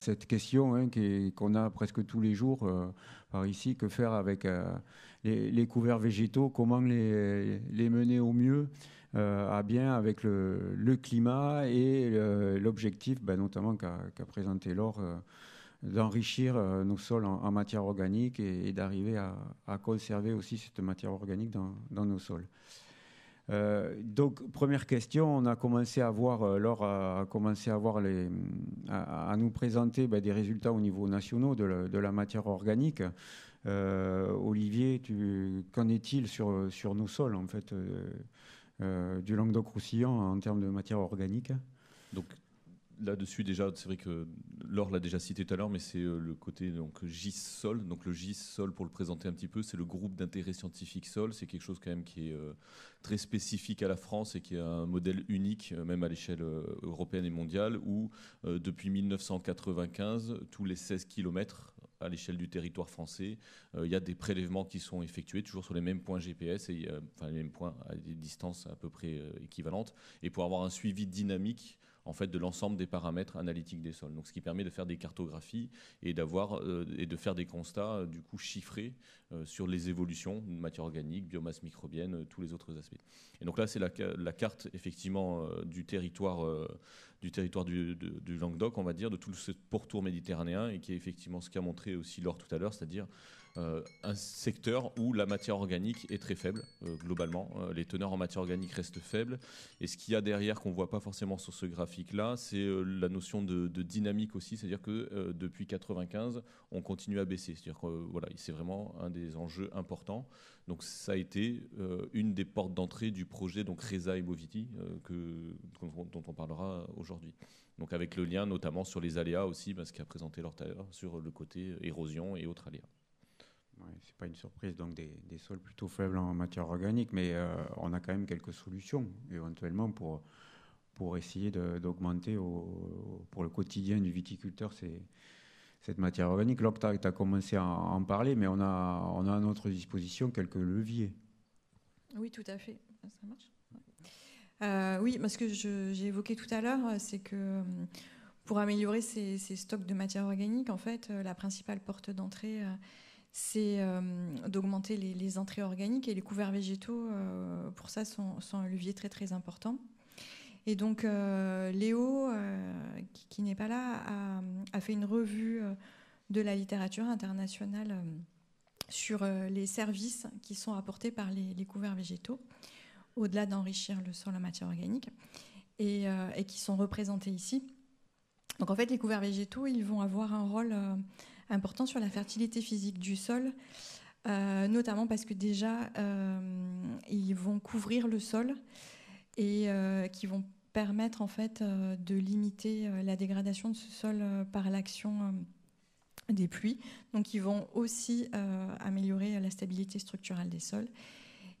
cette question hein, qu'on a presque tous les jours par ici, que faire avec les couverts végétaux, comment les mener au mieux à bien avec le climat et l'objectif, ben, notamment qu'a présenté Laure, d'enrichir nos sols en matière organique et d'arriver à conserver aussi cette matière organique dans nos sols. Donc, première question, on a commencé à voir, Laure a commencé à, voir à nous présenter ben, des résultats au niveau national de la matière organique. Olivier, qu'en est-il sur nos sols, en fait, du Languedoc-Roussillon en termes de matière organique? Donc, là-dessus, déjà, c'est vrai que Laure l'a déjà cité tout à l'heure, mais c'est le côté donc, GIS-Sol. Donc, le GIS-Sol, pour le présenter un petit peu, c'est le groupe d'intérêt scientifique Sol. C'est quelque chose quand même qui est très spécifique à la France et qui est un modèle unique, même à l'échelle européenne et mondiale, où depuis 1995, tous les 16 km à l'échelle du territoire français, il y a des prélèvements qui sont effectués, toujours sur les mêmes points GPS, enfin les mêmes points à des distances à peu près équivalentes, et pour avoir un suivi dynamique en fait, de l'ensemble des paramètres analytiques des sols. Donc, ce qui permet de faire des cartographies et, et de faire des constats du coup chiffrés sur les évolutions de matière organique, biomasse microbienne, tous les autres aspects. Et donc là, c'est la carte effectivement du territoire du Languedoc, on va dire, de tout ce pourtour méditerranéen, et qui est effectivement ce qu'a montré aussi Laure tout à l'heure, c'est-à-dire un secteur où la matière organique est très faible, globalement. Les teneurs en matière organique restent faibles. Et ce qu'il y a derrière, qu'on ne voit pas forcément sur ce graphique-là, c'est la notion de dynamique aussi. C'est-à-dire que depuis 1995, on continue à baisser. C'est-à-dire que voilà, c'est vraiment un des enjeux importants. Donc ça a été une des portes d'entrée du projet donc Resa et Moviti, dont on parlera aujourd'hui. Donc avec le lien notamment sur les aléas aussi, ce qu'a présenté Laure tout à l'heure, sur le côté érosion et autres aléas. Ouais, c'est pas une surprise, donc des sols plutôt faibles en matière organique, mais on a quand même quelques solutions éventuellement pour essayer d'augmenter pour le quotidien du viticulteur cette matière organique. Là, tu as commencé à en parler, mais on a à notre disposition quelques leviers. Oui, tout à fait. Ça marche. Oui, ce que j'ai évoqué tout à l'heure, c'est que pour améliorer ces stocks de matière organique, en fait, la principale porte d'entrée, c'est d'augmenter les entrées organiques, et les couverts végétaux, pour ça, sont un levier très très important. Et donc, Léo, qui n'est pas là, a fait une revue de la littérature internationale sur les services qui sont apportés par les couverts végétaux, au-delà d'enrichir le sol en matière organique, et qui sont représentés ici. Donc en fait, les couverts végétaux, ils vont avoir un rôle important sur la fertilité physique du sol, notamment parce que déjà, ils vont couvrir le sol et qui vont permettre en fait de limiter la dégradation de ce sol par l'action des pluies. Donc ils vont aussi améliorer la stabilité structurelle des sols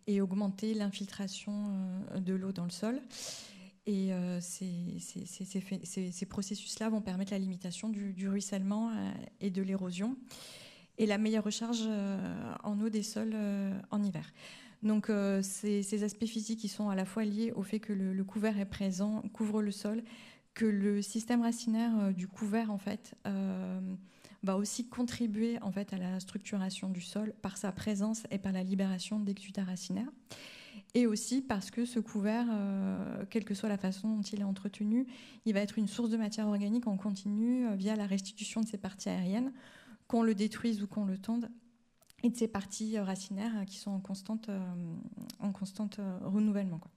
et augmenter l'infiltration de l'eau dans le sol. Et ces processus-là vont permettre la limitation du ruissellement et de l'érosion, et la meilleure recharge en eau des sols en hiver. Donc ces aspects physiques qui sont à la fois liés au fait que le couvert est présent, couvre le sol, que le système racinaire du couvert en fait va aussi contribuer en fait à la structuration du sol par sa présence et par la libération d'exudats racinaires. Et aussi parce que ce couvert, quelle que soit la façon dont il est entretenu, il va être une source de matière organique en continu via la restitution de ses parties aériennes, qu'on le détruise ou qu'on le tonde, et de ces parties racinaires qui sont en constante renouvellement, quoi.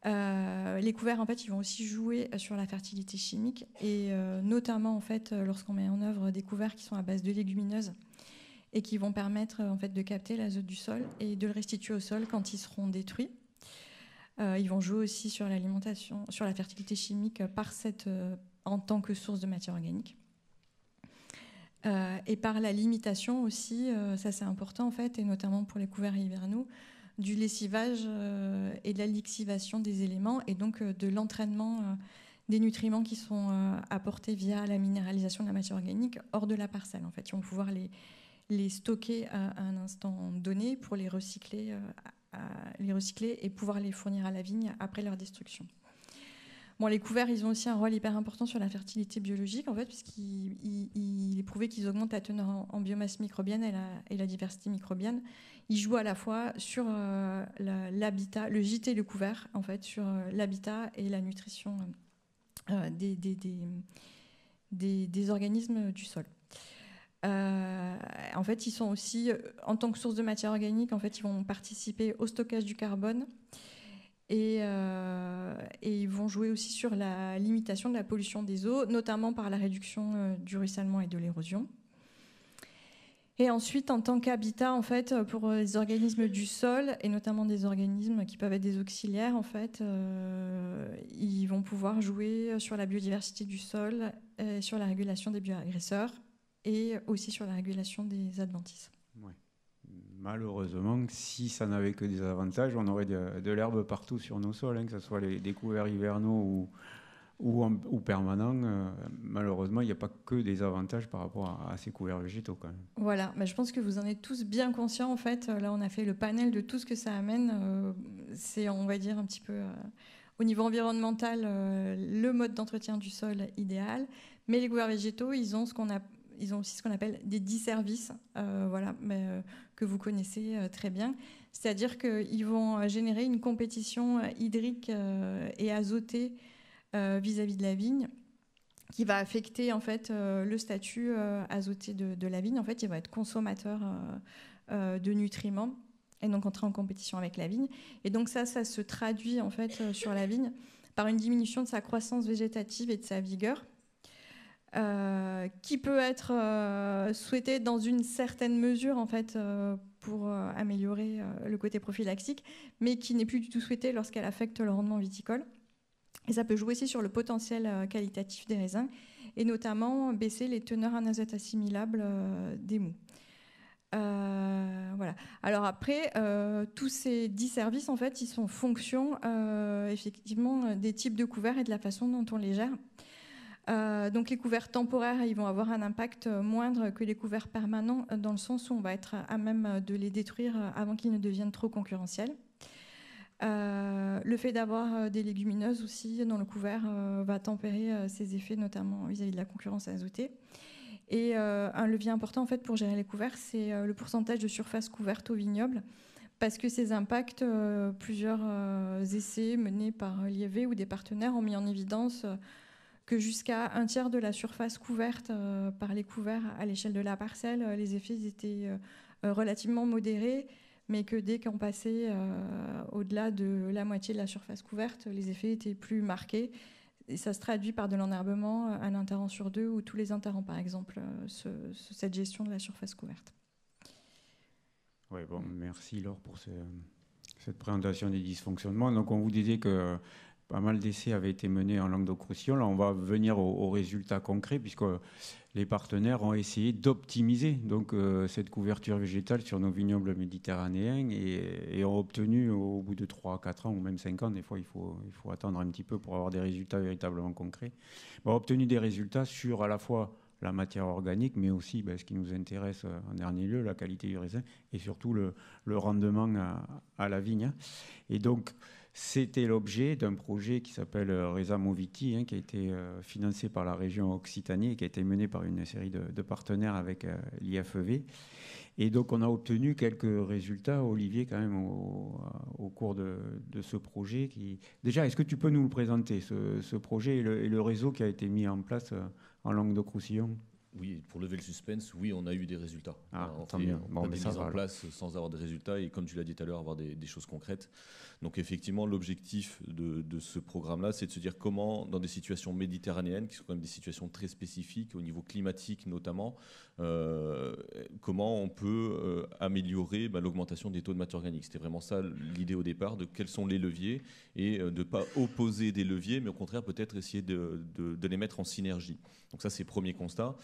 Les couverts, en fait, ils vont aussi jouer sur la fertilité chimique, et notamment en fait, lorsqu'on met en œuvre des couverts qui sont à base de légumineuses et qui vont permettre en fait de capter l'azote du sol et de le restituer au sol quand ils seront détruits. Ils vont jouer aussi sur l'alimentation, sur la fertilité chimique en tant que source de matière organique. Et par la limitation aussi, ça c'est important en fait, et notamment pour les couverts hivernaux, du lessivage et de la lixivation des éléments, et donc de l'entraînement des nutriments qui sont apportés via la minéralisation de la matière organique hors de la parcelle. En fait, ils vont pouvoir les stocker à un instant donné pour les recycler et pouvoir les fournir à la vigne après leur destruction. Bon, les couverts, ils ont aussi un rôle hyper important sur la fertilité biologique, en fait, puisqu'il est prouvé qu'ils augmentent la teneur en biomasse microbienne et la diversité microbienne. Ils jouent à la fois sur l'habitat, le gîte et le couvert, en fait, sur l'habitat et la nutrition des organismes du sol. En fait, ils sont aussi, en tant que source de matière organique, en fait, ils vont participer au stockage du carbone et ils vont jouer aussi sur la limitation de la pollution des eaux, notamment par la réduction du ruissellement et de l'érosion. Et ensuite, en tant qu'habitat, en fait, pour les organismes du sol, et notamment des organismes qui peuvent être des auxiliaires, en fait, ils vont pouvoir jouer sur la biodiversité du sol, sur la régulation des bioagresseurs et aussi sur la régulation des adventices. Ouais. Malheureusement, si ça n'avait que des avantages, on aurait de l'herbe partout sur nos sols, que ce soit des couverts hivernaux ou permanents. Malheureusement, il n'y a pas que des avantages par rapport à ces couverts végétaux quand même. Voilà, mais je pense que vous en êtes tous bien conscients. En fait, là, on a fait le panel de tout ce que ça amène. C'est, on va dire, un petit peu au niveau environnemental, le mode d'entretien du sol idéal. Mais les couverts végétaux, ils ont aussi ce qu'on appelle des disservices, que vous connaissez très bien. C'est-à-dire qu'ils vont générer une compétition hydrique et azotée vis-à-vis de la vigne, qui va affecter en fait le statut azoté de la vigne. En fait, il va être consommateur de nutriments et donc entrer en compétition avec la vigne. Et donc ça se traduit en fait sur la vigne par une diminution de sa croissance végétative et de sa vigueur, qui peut être souhaitée dans une certaine mesure en fait pour améliorer le côté prophylaxique, mais qui n'est plus du tout souhaitée lorsqu'elle affecte le rendement viticole. Et ça peut jouer aussi sur le potentiel qualitatif des raisins et notamment baisser les teneurs en azote assimilables des mous. Voilà. Alors après, tous ces disservices, en fait, ils sont en fonction effectivement des types de couverts et de la façon dont on les gère. Donc les couverts temporaires, ils vont avoir un impact moindre que les couverts permanents, dans le sens où on va être à même de les détruire avant qu'ils ne deviennent trop concurrentiels. Le fait d'avoir des légumineuses aussi dans le couvert va tempérer ces effets, notamment vis-à-vis de la concurrence azotée. Et un levier important en fait pour gérer les couverts, c'est le pourcentage de surface couverte au vignoble, parce que ces impacts, plusieurs essais menés par l'IFV ou des partenaires ont mis en évidence que jusqu'à un tiers de la surface couverte par les couverts à l'échelle de la parcelle, les effets étaient relativement modérés, mais que dès qu'on passait au-delà de la moitié de la surface couverte, les effets étaient plus marqués. Et ça se traduit par de l'enherbement, un interrant sur deux, ou tous les interrants, par exemple, cette gestion de la surface couverte. Oui, bon, merci Laure pour cette présentation des dysfonctionnements. Donc on vous disait que pas mal d'essais avaient été menés en Languedoc-Roussillon. Là, on va venir aux résultats concrets, puisque les partenaires ont essayé d'optimiser donc, cette couverture végétale sur nos vignobles méditerranéens et ont obtenu, au bout de 3 à 4 ans, ou même 5 ans, des fois il faut attendre un petit peu pour avoir des résultats véritablement concrets, ont obtenu des résultats sur à la fois la matière organique, mais aussi ce qui nous intéresse en dernier lieu, la qualité du raisin et surtout le rendement à la vigne. Et donc, c'était l'objet d'un projet qui s'appelle Resa Moviti, qui a été financé par la région Occitanie et qui a été mené par une série de partenaires avec l'IFEV. Et donc, on a obtenu quelques résultats, Olivier, quand même, au cours de ce projet. Déjà, est-ce que tu peux nous le présenter, ce projet et le réseau qui a été mis en place en Languedoc-Roussillon ? Oui, pour lever le suspense, oui, on a eu des résultats. On a des mises en place sans avoir des résultats et, comme tu l'as dit tout à l'heure, avoir des choses concrètes. Donc effectivement, l'objectif de ce programme-là, c'est de se dire comment, dans des situations méditerranéennes, qui sont quand même des situations très spécifiques, au niveau climatique notamment, comment on peut améliorer l'augmentation des taux de matière organique. C'était vraiment ça l'idée au départ, de quels sont les leviers, et de ne pas opposer des leviers, mais au contraire peut-être essayer de les mettre en synergie. Donc ça, c'est le premier constat.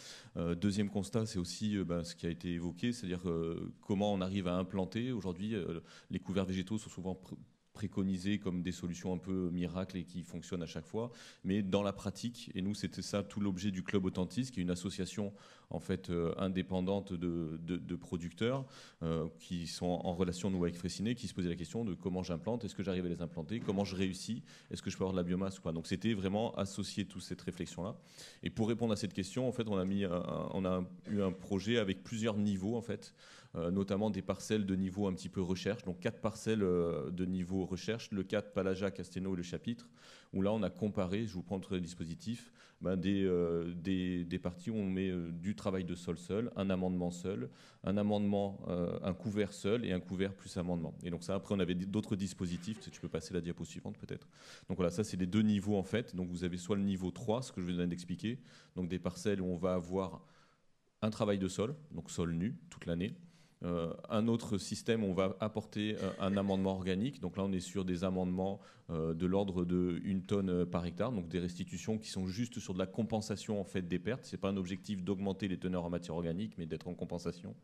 Deuxième constat, c'est aussi ce qui a été évoqué, c'est-à-dire comment on arrive à implanter. Aujourd'hui, les couverts végétaux sont souvent préconisées comme des solutions un peu miracles et qui fonctionnent à chaque fois, mais dans la pratique, et nous c'était ça tout l'objet du Club Authentis, qui est une association en fait indépendante de producteurs qui sont en relation nous avec Fraissinet, qui se posaient la question de comment j'implante, est-ce que j'arrive à les implanter, comment je réussis, est-ce que je peux avoir de la biomasse ou pas. Donc c'était vraiment associer toute cette réflexion-là. Et pour répondre à cette question, en fait, on a eu un projet avec plusieurs niveaux en fait. Notamment des parcelles de niveau un petit peu recherche, donc 4 parcelles de niveau recherche, le 4 Palaja, Casténo et le chapitre, où là on a comparé, je vous prends le dispositif, des parties où on met du travail de sol seul, un amendement seul, un couvert seul et un couvert plus amendement. Et donc ça, après on avait d'autres dispositifs, tu peux passer la diapo suivante peut-être. Donc voilà, ça c'est les 2 niveaux en fait, donc vous avez soit le niveau 3, ce que je viens d'expliquer, donc des parcelles où on va avoir un travail de sol, donc sol nu toute l'année. Un autre système, on va apporter un amendement organique. Donc là, on est sur des amendements de l'ordre de 1 tonne par hectare, donc des restitutions qui sont juste sur de la compensation en fait des pertes. C'est pas un objectif d'augmenter les teneurs en matière organique, mais d'être en compensation.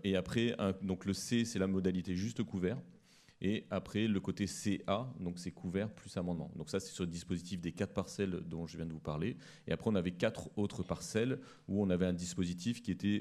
Et après, donc le C, c'est la modalité juste couvert. Et après, le côté CA, donc c'est couvert plus amendement. Donc ça, c'est sur le dispositif des 4 parcelles dont je viens de vous parler. Et après, on avait 4 autres parcelles où on avait un dispositif qui était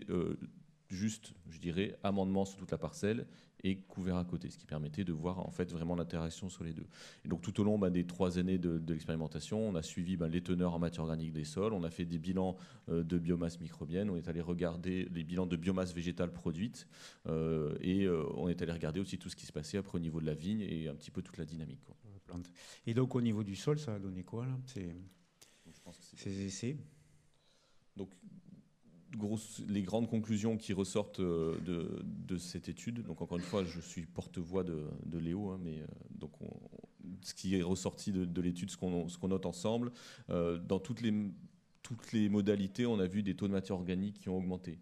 juste, je dirais, amendement sur toute la parcelle et couvert à côté, ce qui permettait de voir en fait vraiment l'interaction sur les deux. Et donc tout au long des 3 années de l'expérimentation, on a suivi les teneurs en matière organique des sols, on a fait des bilans de biomasse microbienne, on est allé regarder les bilans de biomasse végétale produite et on est allé regarder aussi tout ce qui se passait après au niveau de la vigne et un petit peu toute la dynamique, quoi. Et donc au niveau du sol, ça a donné quoi là, ces essais? Donc les grandes conclusions qui ressortent de cette étude, donc encore une fois, je suis porte-voix de Léo, hein, mais donc ce qui est ressorti de l'étude, ce qu'on note ensemble, dans toutes les modalités, on a vu des taux de matière organique qui ont augmenté.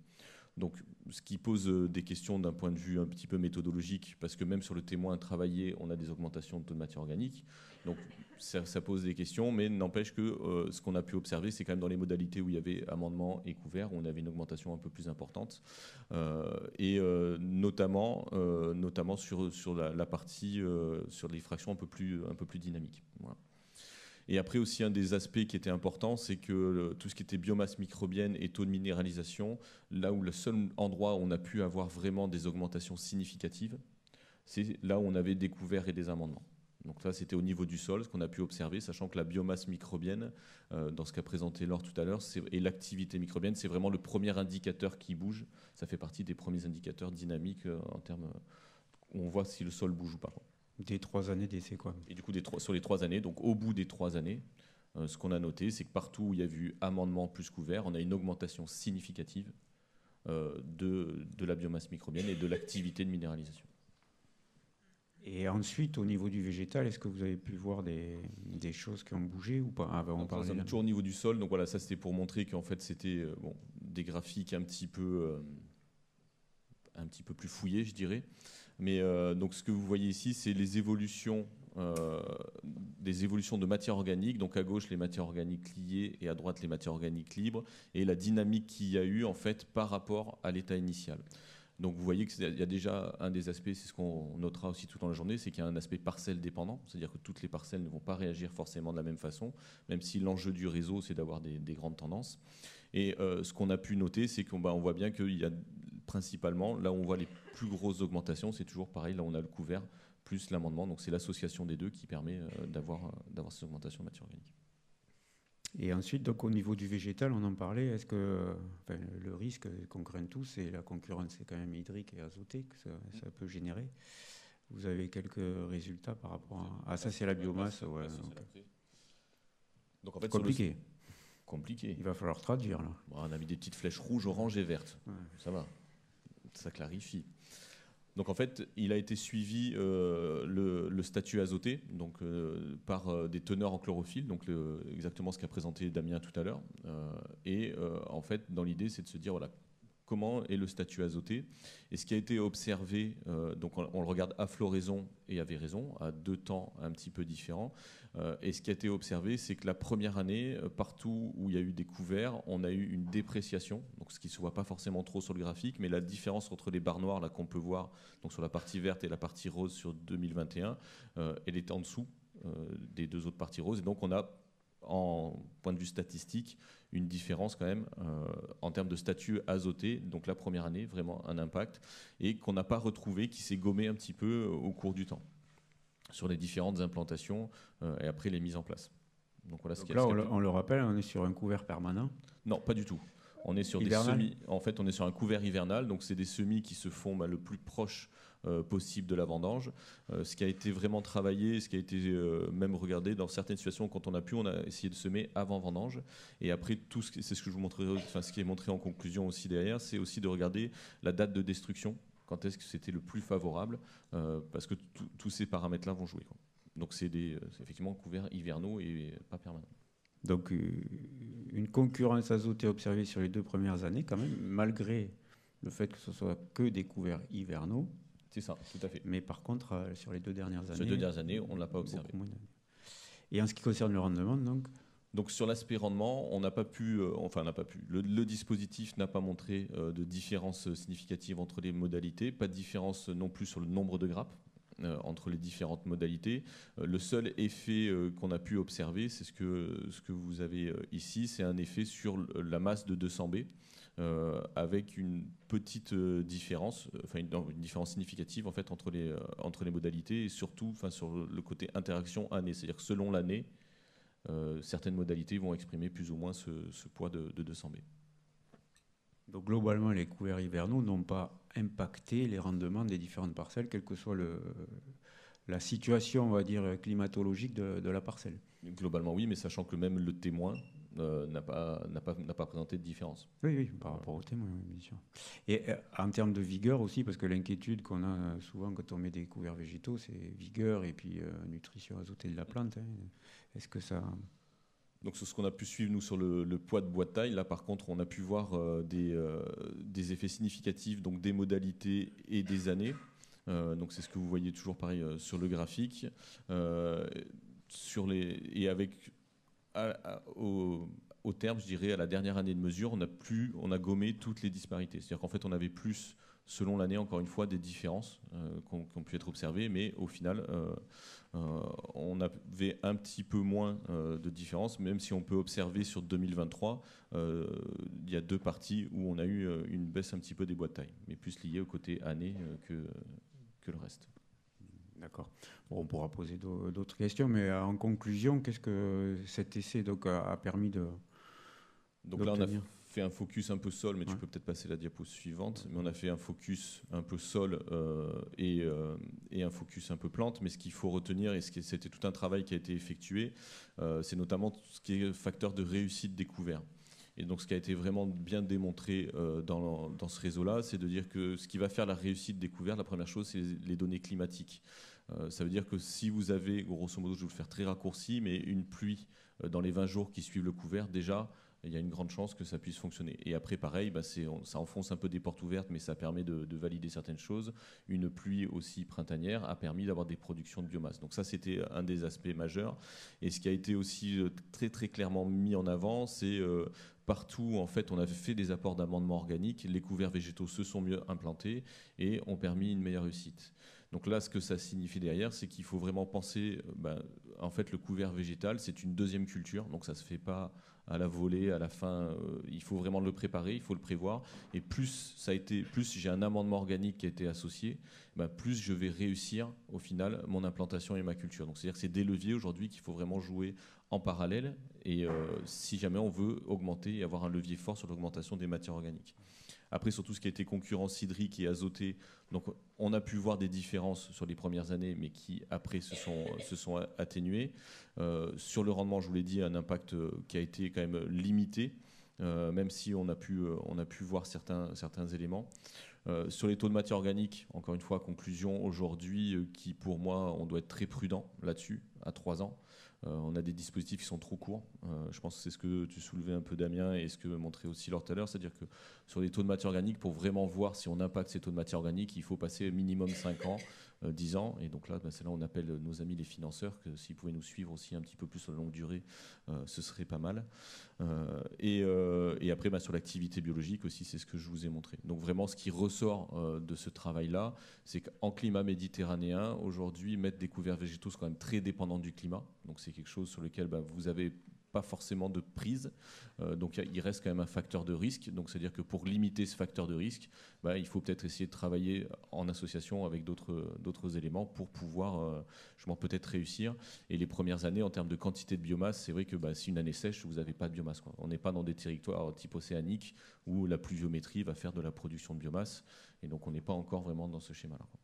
Donc, ce qui pose des questions d'un point de vue un petit peu méthodologique, parce que même sur le témoin travaillé, on a des augmentations de taux de matière organique. Donc, ça pose des questions, mais n'empêche que ce qu'on a pu observer, c'est quand même dans les modalités où il y avait amendement et couvert, où on avait une augmentation un peu plus importante, et notamment sur la partie, sur les fractions un peu plus dynamiques. Voilà. Et après aussi, un des aspects qui était important, c'est que tout ce qui était biomasse microbienne et taux de minéralisation, là où le seul endroit où on a pu avoir vraiment des augmentations significatives, c'est là où on avait des couverts et des amendements. Donc là, c'était au niveau du sol, ce qu'on a pu observer, sachant que la biomasse microbienne, dans ce qu'a présenté Laure tout à l'heure, et l'activité microbienne, c'est vraiment le premier indicateur qui bouge. Ça fait partie des premiers indicateurs dynamiques en termes où on voit si le sol bouge ou pas. Des 3 années d'essai, quoi. Et du coup, sur les 3 années, donc au bout des 3 années, ce qu'on a noté, c'est que partout où il y a eu amendement plus couvert, on a une augmentation significative de la biomasse microbienne et de l'activité de minéralisation. Et ensuite, au niveau du végétal, est-ce que vous avez pu voir des choses qui ont bougé ou pas? On parlait toujours au niveau du sol. Donc voilà, ça c'était pour montrer qu'en fait c'était des graphiques un petit peu plus fouillés, je dirais. Mais donc ce que vous voyez ici, c'est les évolutions, des évolutions de matière organique. Donc à gauche les matières organiques liées et à droite les matières organiques libres, et la dynamique qu'il y a eu en fait par rapport à l'état initial. Donc vous voyez qu'il y a déjà un des aspects, c'est ce qu'on notera aussi tout dans la journée, c'est qu'il y a un aspect parcelle dépendant, c'est-à-dire que toutes les parcelles ne vont pas réagir forcément de la même façon, même si l'enjeu du réseau, c'est d'avoir des grandes tendances. Et ce qu'on a pu noter, c'est qu'on voit bien qu'il y a principalement, là où on voit les plus grosses augmentations, c'est toujours pareil, là on a le couvert plus l'amendement, donc c'est l'association des deux qui permet d'avoir ces augmentations de matière organique. Et ensuite, donc, au niveau du végétal, on en parlait, est-ce que le risque qu'on craint tous, c'est la concurrence, c'est quand même hydrique et azotée que ça peut générer. Vous avez quelques résultats par rapport à ça, c'est la biomasse. Ouais, donc en fait, compliqué. Compliqué. Il va falloir traduire là. Bon, on a mis des petites flèches rouges, oranges et vertes. Ouais. Ça va. Ça clarifie. Donc en fait, il a été suivi le statut azoté donc, par des teneurs en chlorophylle, donc exactement ce qu'a présenté Damien tout à l'heure. En fait, dans l'idée, c'est de se dire, voilà, comment est le statut azoté. Et ce qui a été observé, donc on le regarde à floraison et à véraison, à 2 temps un petit peu différents. Et ce qui a été observé, c'est que la première année, partout où il y a eu des couverts, on a eu une dépréciation, donc ce qui ne se voit pas forcément trop sur le graphique, mais la différence entre les barres noires là qu'on peut voir donc sur la partie verte et la partie rose sur 2021, elle est en dessous des deux autres parties roses. Et donc on a, en point de vue statistique, une différence quand même en termes de statut azoté. Donc la première année, vraiment un impact, et qu'on n'a pas retrouvé, qui s'est gommé un petit peu au cours du temps sur les différentes implantations et après les mises en place. Donc voilà. Donc là, on le rappelle, on est sur un couvert permanent? Non, pas du tout. On est sur hivernal. des semis. En fait, on est sur un couvert hivernal, donc c'est des semis qui se font le plus proche possible de la vendange. Ce qui a été vraiment travaillé, ce qui a été même regardé dans certaines situations, quand on a essayé de semer avant vendange. Et après, c'est ce que je vous montrerai, enfin, ce qui est montré en conclusion aussi derrière, c'est aussi de regarder la date de destruction, quand est-ce que c'était le plus favorable, parce que tous ces paramètres-là vont jouer, quoi. Donc c'est effectivement couverts hivernaux et pas permanents. Donc une concurrence azotée observée sur les 2 premières années quand même, malgré le fait que ce soit que des couverts hivernaux. C'est ça, tout à fait. Mais par contre, sur les 2 dernières années... Sur les 2 dernières années, on ne l'a pas observé. Et en ce qui concerne le rendement, donc sur l'aspect rendement, on n'a pas pu, le dispositif n'a pas montré de différence significative entre les modalités, pas de différence non plus sur le nombre de grappes entre les différentes modalités. Le seul effet qu'on a pu observer, c'est ce que vous avez ici, c'est un effet sur la masse de 200B, avec une petite différence, une différence significative en fait entre les modalités, et surtout sur le côté interaction année, c'est-à-dire que selon l'année, certaines modalités vont exprimer plus ou moins ce poids de 200B. Donc globalement, les couverts hivernaux n'ont pas impacté les rendements des différentes parcelles, quelle que soit la situation, on va dire, climatologique de la parcelle. Globalement, oui, mais sachant que même le témoin n'a pas présenté de différence. Oui, par rapport au témoin, bien sûr. Et en termes de vigueur aussi, parce que l'inquiétude qu'on a souvent quand on met des couverts végétaux, c'est vigueur et puis nutrition azotée de la plante. Est-ce que ça... Donc c'est ce qu'on a pu suivre nous sur le poids de bois de taille. Là par contre on a pu voir des effets significatifs, donc des modalités et des années. Donc c'est ce que vous voyez toujours pareil sur le graphique. Et avec au terme, je dirais, à la dernière année de mesure, on a gommé toutes les disparités. C'est-à-dire qu'en fait on avait plus, selon l'année, encore une fois, des différences qui ont pu être observées, mais au final on avait un petit peu moins de différence, même si on peut observer sur 2023, il y a 2 parties où on a eu une baisse un petit peu des bois de taille, mais plus liée au côté année que le reste. D'accord. Bon, on pourra poser d'autres questions, mais en conclusion, qu'est-ce que cet essai donc, a permis de... Donc là, on a fait un focus un peu sol, mais tu peux peut-être passer la diapo suivante. Mais on a fait un focus un peu sol et un focus un peu plante. Mais ce qu'il faut retenir, et c'était tout un travail qui a été effectué, c'est notamment ce qui est facteur de réussite découvert. Et donc ce qui a été vraiment bien démontré dans ce réseau-là, c'est de dire que ce qui va faire la réussite découverte, la première chose, c'est les données climatiques. Ça veut dire que si vous avez, grosso modo, je vais vous le faire très raccourci, mais une pluie dans les 20 jours qui suivent le couvert, déjà, il y a une grande chance que ça puisse fonctionner. Et après, pareil, ça enfonce un peu des portes ouvertes, mais ça permet de valider certaines choses. Une pluie aussi printanière a permis d'avoir des productions de biomasse. Donc ça, c'était un des aspects majeurs. Et ce qui a été aussi très, très clairement mis en avant, c'est partout, en fait, on avait fait des apports d'amendements organiques. Les couverts végétaux se sont mieux implantés et ont permis une meilleure réussite. Donc là, ce que ça signifie derrière, c'est qu'il faut vraiment penser, en fait, le couvert végétal, c'est une deuxième culture, donc ça ne se fait pas à la volée, à la fin, il faut vraiment le préparer, il faut le prévoir, et plus j'ai un amendement organique qui a été associé, plus je vais réussir, au final, mon implantation et ma culture. Donc c'est-à-dire que c'est des leviers aujourd'hui qu'il faut vraiment jouer en parallèle, et si jamais on veut augmenter et avoir un levier fort sur l'augmentation des matières organiques. Après, sur tout ce qui a été concurrence hydrique et azotée, donc on a pu voir des différences sur les premières années, mais qui après se sont atténuées. Sur le rendement, je vous l'ai dit, un impact qui a été quand même limité, même si on a pu voir certains éléments. Sur les taux de matière organique, encore une fois, conclusion aujourd'hui, qui pour moi, on doit être très prudent là-dessus, à 3 ans. On a des dispositifs qui sont trop courts. Je pense que c'est ce que tu soulevais un peu, Damien, et ce que montrait aussi Laure tout à l'heure, c'est-à-dire que sur les taux de matière organique, pour vraiment voir si on impacte ces taux de matière organique, il faut passer minimum 5 ans 10 ans. Et donc là, c'est là où on appelle nos amis les financeurs, que s'ils pouvaient nous suivre aussi un petit peu plus sur la longue durée, ce serait pas mal. Et après, sur l'activité biologique aussi, c'est ce que je vous ai montré. Donc vraiment, ce qui ressort de ce travail-là, c'est qu'en climat méditerranéen, aujourd'hui, mettre des couverts végétaux, c'est quand même très dépendant du climat. Donc c'est quelque chose sur lequel vous avez pas forcément de prise, donc il reste quand même un facteur de risque. Donc c'est-à-dire que pour limiter ce facteur de risque, il faut peut-être essayer de travailler en association avec d'autres éléments pour pouvoir peut-être réussir. Et les premières années, en termes de quantité de biomasse, c'est vrai que si une année sèche, vous n'avez pas de biomasse, quoi. On n'est pas dans des territoires type océanique où la pluviométrie va faire de la production de biomasse, et donc on n'est pas encore vraiment dans ce schéma-là, quoi.